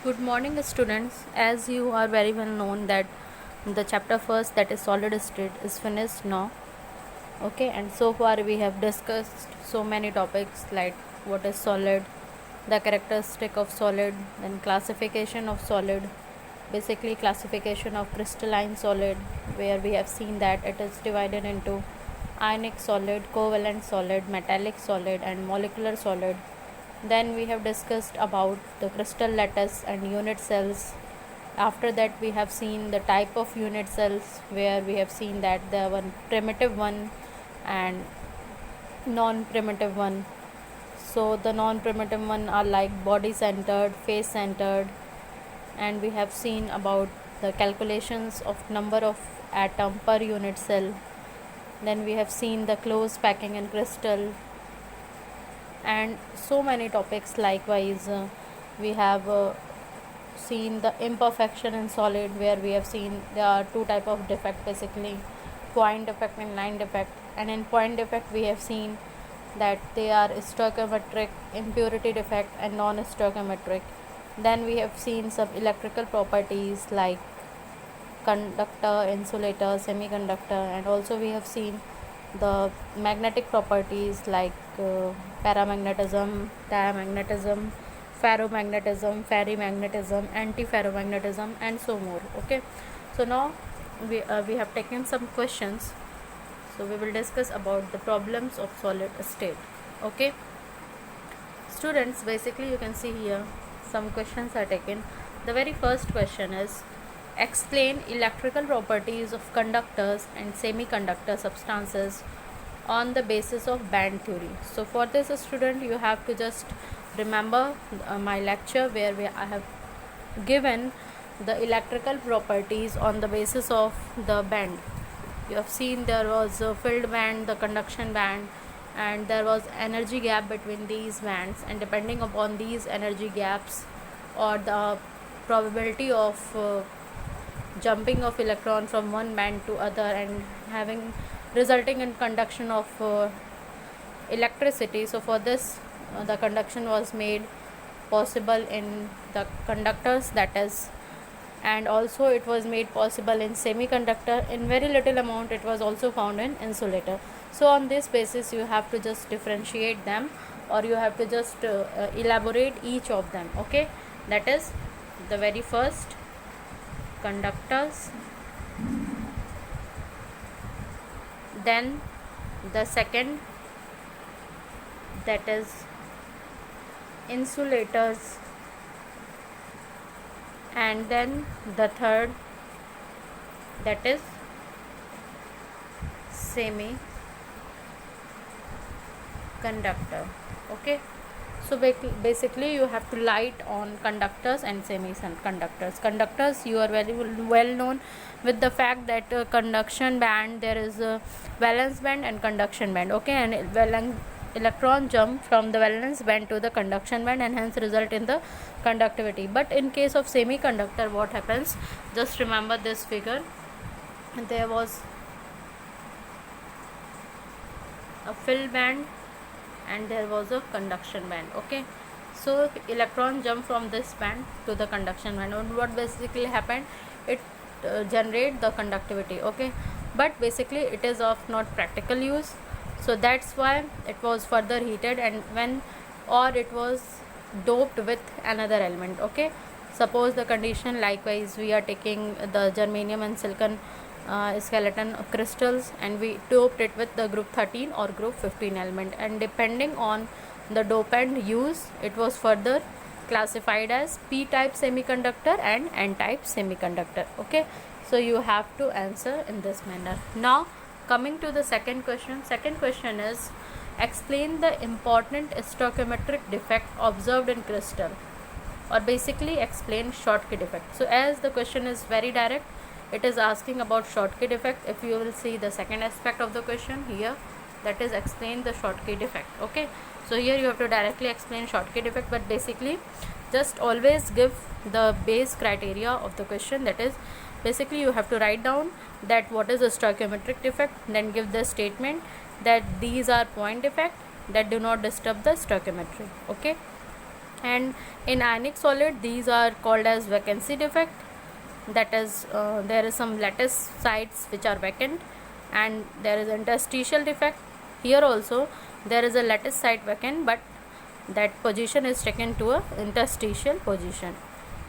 Good morning, students. As you are very well known that the chapter first, that is solid state, is finished now. Okay, and so far we have discussed so many topics like what is solid, the characteristic of solid, then classification of solid, basically classification of crystalline solid, where we have seen that it is divided into ionic solid, covalent solid, metallic solid, and molecular solid. Then we have discussed about the crystal lattice and unit cells. After that we have seen the type of unit cells, where we have seen that there one primitive one and non-primitive one. So the non-primitive one are like body centered, face centered, and we have seen about the calculations of number of atom per unit cell. Then we have seen the close packing in crystal, and so many topics. Likewise, we have seen the imperfection in solid, where we have seen there are two type of defect, basically point defect and line defect. And in point defect we have seen that they are stoichiometric, impurity defect, and non-stoichiometric. Then we have seen some electrical properties like conductor, insulator, semiconductor, and also we have seen the magnetic properties like paramagnetism, diamagnetism, ferromagnetism, ferrimagnetism, antiferromagnetism, and so more. Okay, so now we have taken some questions, so we will discuss about the problems of solid state. Okay, students, basically you can see here some questions are taken. The very first question is, explain electrical properties of conductors and semiconductor substances on the basis of band theory. So for this, student, you have to just remember my lecture where I have given the electrical properties on the basis of the band. You have seen there was a filled band, the conduction band, and there was energy gap between these bands, and depending upon these energy gaps or the probability of jumping of electron from one band to other and having resulting in conduction of electricity. So for this, the conduction was made possible in the conductors, that is, and also it was made possible in semiconductor. In very little amount it was also found in insulator. So on this basis you have to just differentiate them, or you have to just elaborate each of them. Okay, that is the very first, conductors. Then the second, that is insulators. And then the third, that is semiconductor. Okay, so basically you have to light on conductors and semiconductors. Conductors, you are very well known with the fact that conduction band, there is a valence band and conduction band. Okay, and electron jump from the valence band to the conduction band and hence result in the conductivity. But in case of semiconductor, what happens, just remember this figure. There was a filled band and there was a conduction band. Okay, so electron jump from this band to the conduction band, and what basically happened, it generate the conductivity. Okay, but basically it is of not practical use, so that's why it was further heated and when, or it was doped with another element. Okay, suppose the condition, likewise we are taking the germanium and silicon skeleton crystals and we doped it with the group 13 or group 15 element, and depending on the dopant use, it was further classified as p type semiconductor and n type semiconductor. Okay, so you have to answer in this manner. Now coming to the second question. Second question is, explain the important stoichiometric defect observed in crystal, or basically explain Schottky defect. So as the question is very direct, it is asking about Schottky defect. If you will see the second aspect of the question here, that is explain the Schottky defect. Okay, so here you have to directly explain Schottky defect, but basically just always give the base criteria of the question. That is, basically you have to write down that what is a stoichiometric defect, then give the statement that these are point defect that do not disturb the stoichiometry. Okay, And in ionic solid, these are called as vacancy defect. That is, there is some lattice sites which are vacant, and there is interstitial defect. Here also there is a lattice site vacant, but that position is taken to a interstitial position.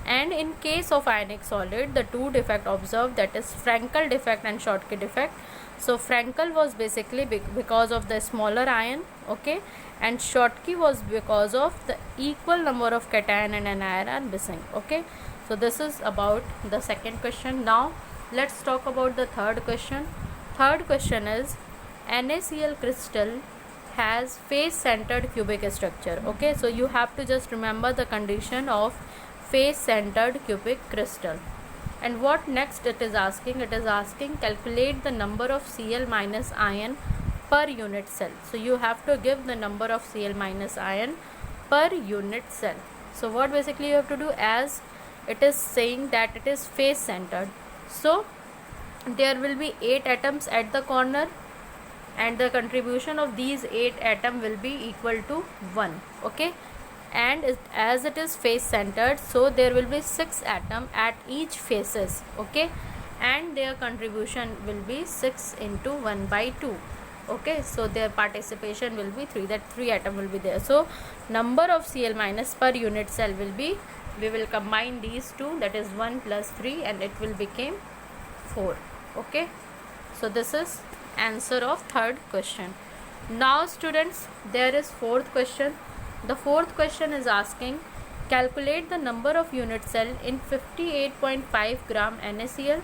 And in case of ionic solid, the two defect observed, that is Frankel defect and Schottky defect. So Frankel was basically because of the smaller ion, okay, and Schottky was because of the equal number of cation and anion are missing, okay. So this is about the second question. Now let's talk about the third question. Third question is, NaCl crystal has face centered cubic structure, okay. So you have to just remember the condition of face centered cubic crystal. And what next it is asking? It is asking calculate the number of Cl minus ion per unit cell. So you have to give the number of Cl minus ion per unit cell. So what basically you have to do, as it is saying that it is face centered, so there will be 8 atoms at the corner, and the contribution of these 8 atoms will be equal to 1, okay. And as it is face centered, so there will be 6 atoms at each faces, okay, and their contribution will be 6 into 1 by 2, okay. So their participation will be 3, that 3 atoms will be there. So number of Cl minus per unit cell will be, we will combine these two, that is 1 plus 3, and it will become 4, okay. So this is answer of third question. Now students, there is fourth question. The fourth question is asking calculate the number of unit cell in 58.5 gram NaCl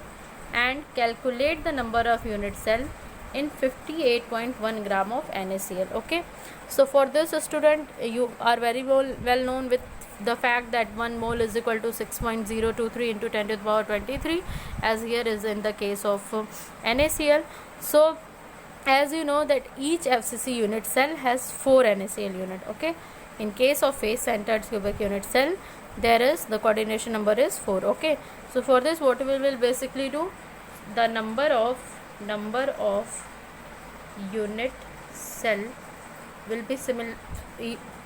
and calculate the number of unit cell in 58.1 gram of NaCl, okay. So for this student, you are very well known with the fact that 1 mole is equal to 6.023 into 10 to the power 23, as here is in the case of NaCl. So as you know that each FCC unit cell has 4 NaCl unit, okay. In case of face centered cubic unit cell, there is the coordination number is 4, okay. So for this, what we will basically do, the number of unit cell will be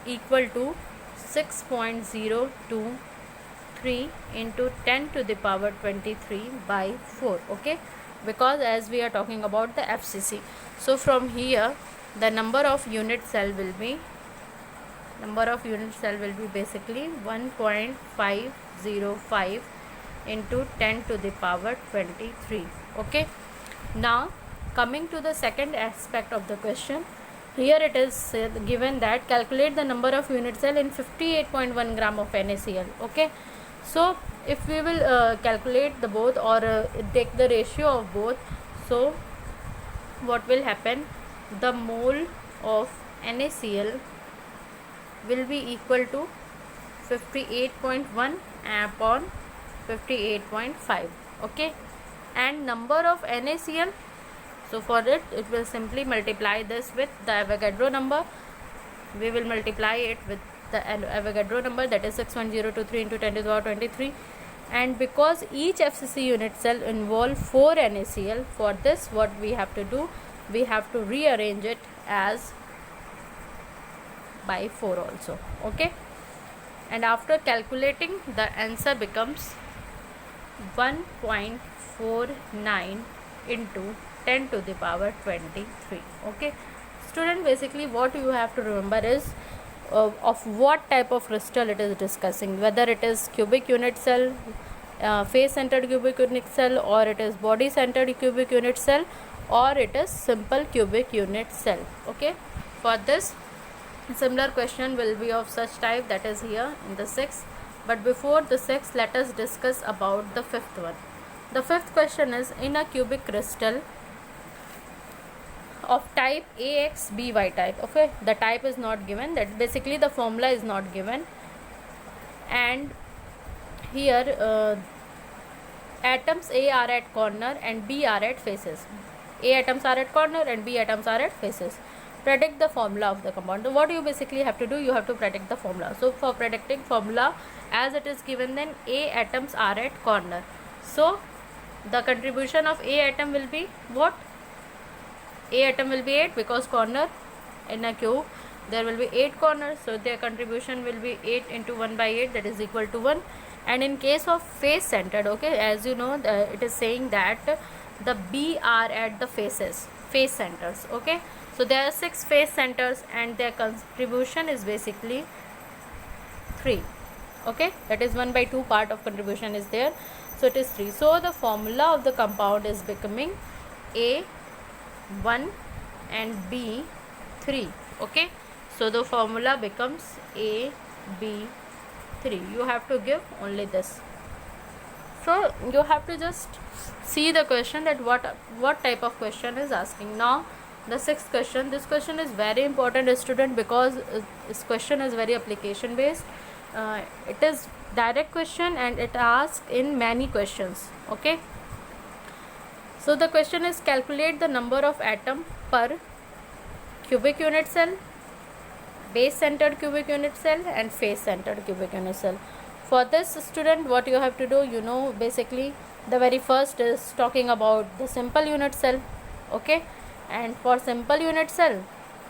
equal to 6.023 into 10 to the power 23 by 4, okay, because as we are talking about the FCC. So from here, the number of unit cell will be basically 1.505 into 10 to the power 23, okay. Now coming to the second aspect of the question, here it is given that calculate the number of unit cell in 58.1 gram of NaCl, okay. So if we will calculate the both, or take the ratio of both, so what will happen, the mole of NaCl will be equal to 58.1 upon 58.5, okay. And number of NaCl, so for it will simply multiply this with the Avogadro number. We will multiply it with the Avogadro number, that is 6.023 into 10 to the power 23. And because each FCC unit cell involve 4 NaCl, for this what we have to do, we have to rearrange it as by 4 also, okay. And after calculating, the answer becomes 1.49 into 10 to the power 23, okay. Student, basically what you have to remember is of what type of crystal it is discussing, whether it is cubic unit cell, face centered cubic unit cell, or it is body centered cubic unit cell, or it is simple cubic unit cell, okay. For this, similar question will be of such type, that is here in the 6th. But before the 6th, let us discuss about the 5th one. The 5th question is, in a cubic crystal of type AXBY type, okay, the type is not given, that basically the formula is not given, and here atoms A are at corner and B are at faces. A atoms are at corner and B atoms are at faces. Predict the formula of the compound. So what you basically have to do, you have to predict the formula. So for predicting formula, as it is given, then A atoms are at corner, so the contribution of A atom will be what? A atom will be 8, because corner in a cube there will be 8 corners, so their contribution will be 8 into 1 by 8, that is equal to 1. And in case of face centered, okay, as you know, it is saying that the B are at the face centers, okay. So there are 6 face centers and their contribution is basically 3, okay, that is 1 by 2 part of contribution is there, so it is 3. So the formula of the compound is becoming A 1 and B 3, okay. So the formula becomes A B 3. You have to give only this. So you have to just see the question, that what type of question is asking. Now the sixth question, this question is very important, student, because this question is very application based. It is direct question and it asks in many questions, okay. So the question is, calculate the number of atom per cubic unit cell, base centered cubic unit cell and face centered cubic unit cell. For this, student, what you have to do, you know, basically the very first is talking about the simple unit cell, okay. And for simple unit cell,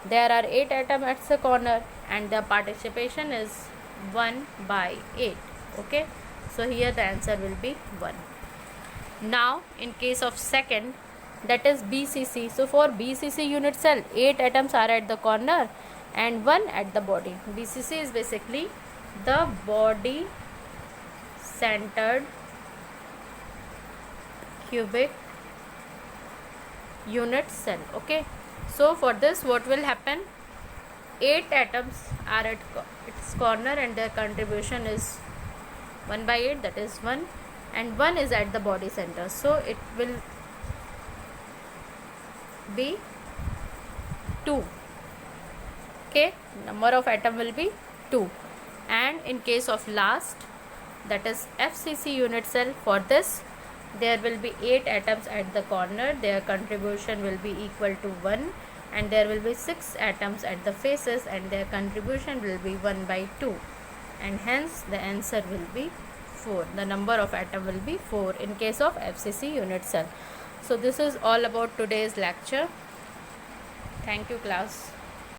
there are 8 atoms at the corner and the participation is 1 by 8, okay. So here the answer will be 1. Now in case of second, that is BCC. So for BCC unit cell, 8 atoms are at the corner and 1 at the body. BCC is basically the body centered cubic unit cell, okay. So for this, what will happen, 8 atoms are at its corner and their contribution is 1 by 8, that is 1, and 1 is at the body center, so it will be 2, okay. Number of atom will be 2. And in case of last, that is FCC unit cell, for this there will be 8 atoms at the corner, their contribution will be equal to 1, and there will be 6 atoms at the faces and their contribution will be 1 by 2, and hence the answer will be 4. The number of atom will be 4 in case of FCC unit cell. So this is all about today's lecture. Thank you, class.